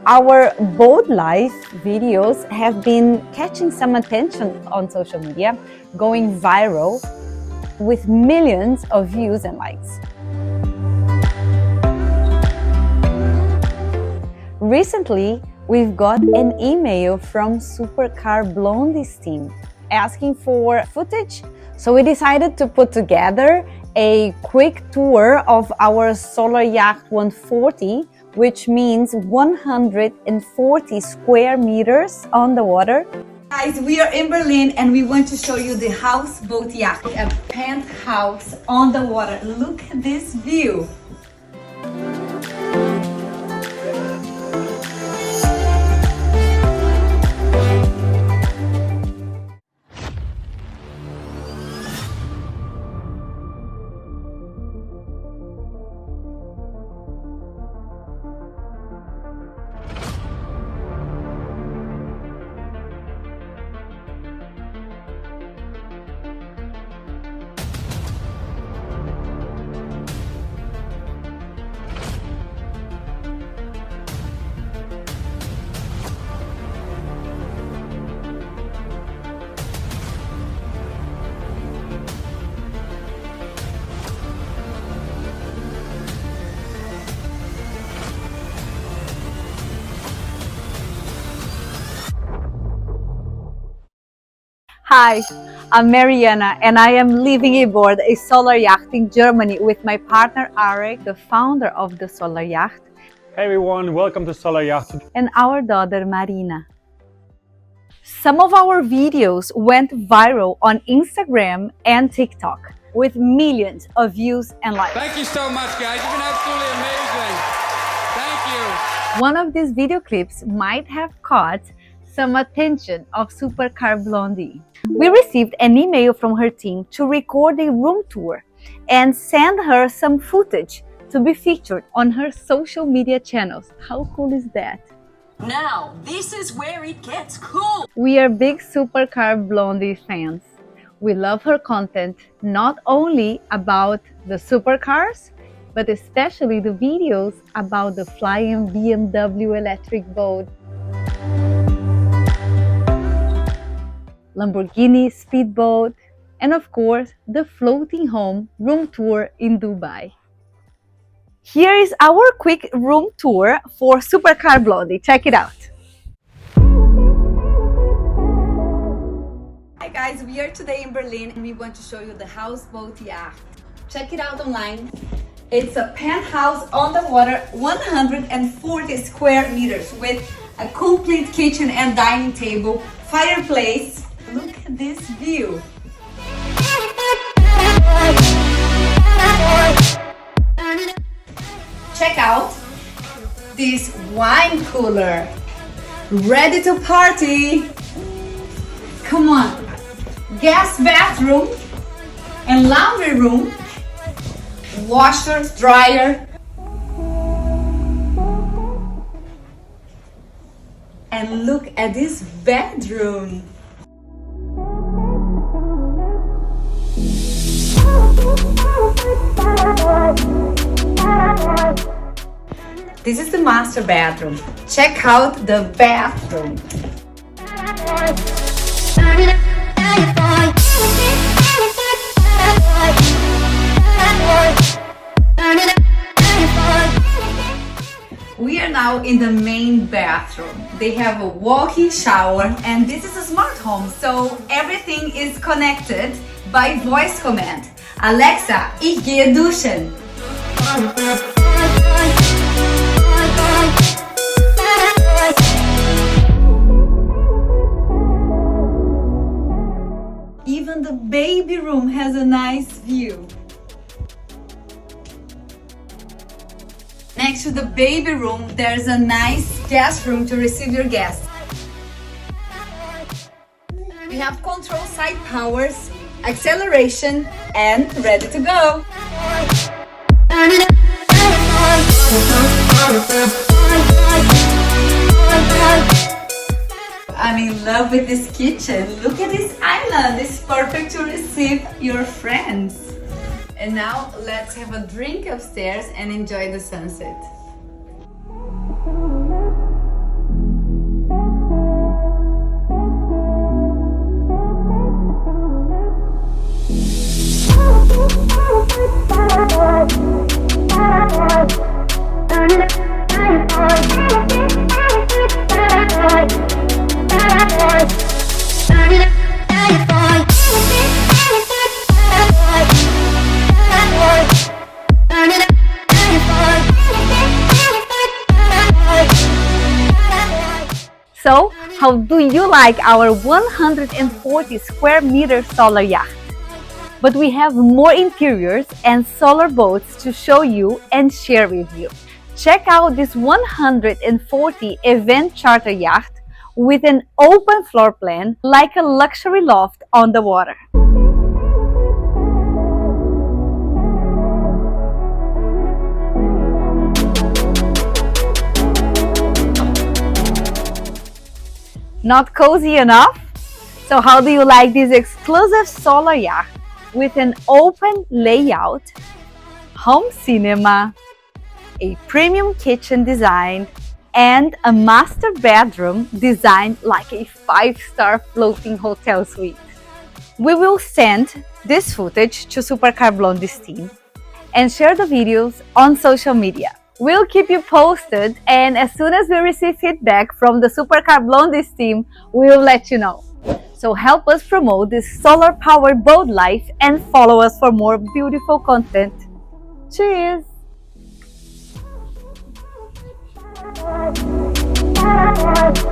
Our boat life videos have been catching some attention on social media, going viral with millions of views and likes. Recently, we've got an email from Supercar Blondie's team asking for footage, so we decided to put together a quick tour of our SolarYacht 140, which means 140 square meters on the water. Guys, we are in Berlin and we want to show you the houseboat yacht, a penthouse on the water. Look at this view. Hi, I'm Mariana and I am living aboard a SolarYacht in Germany with my partner Arek, the founder of the SolarYacht. Hey everyone, welcome to SolarYacht. And our daughter Marina. Some of our videos went viral on Instagram and TikTok with millions of views and likes. Thank you so much, guys. You've been absolutely amazing. Thank you. One of these video clips might have caught some attention of Supercar Blondie. We received an email from her team to record a room tour and send her some footage to be featured on her social media channels. How cool is that? Now, this is where it gets cool. We are big Supercar Blondie fans. We love her content, not only about the supercars, but especially the videos about the flying BMW electric boat, Lamborghini speedboat, and of course, the floating home room tour in Dubai. Here is our quick room tour for Supercar Blondie. Check it out. Hi guys, we are today in Berlin and we want to show you the houseboat yacht. Check it out online. It's a penthouse on the water, 140 square meters with a complete kitchen and dining table, fireplace. Look at this view. Check out this wine cooler. Ready to party. Come on. Guest bathroom and laundry room. Washer, dryer. And look at this bedroom. This is the master bedroom. Check out the bathroom. We are now in the main bathroom. They have a walk-in shower and this is a smart home, so everything is connected by voice command. Alexa, ich gehe duschen. Even the baby room has a nice view. Next to the baby room, there's a nice guest room to receive your guests. We have control side powers, acceleration, and ready to go. I'm in love with this kitchen. Look at this island. It's perfect to receive your friends. And now let's have a drink upstairs and enjoy the sunset. So, how do you like our 140 square meter solar yacht? But we have more interiors and solar boats to show you and share with you. Check out this 140 event charter yacht with an open floor plan like a luxury loft on the water. Not cozy enough? So how do you like this exclusive solar yacht with an open layout, home cinema, a premium kitchen design, and a master bedroom designed like a 5-star floating hotel suite? We will send this footage to Supercar Blondie's team and share the videos on social media. We'll keep you posted, and as soon as we receive feedback from the Supercar Blondie's team, we'll let you know. So help us promote this solar-powered boat life and follow us for more beautiful content. Cheers! Bye.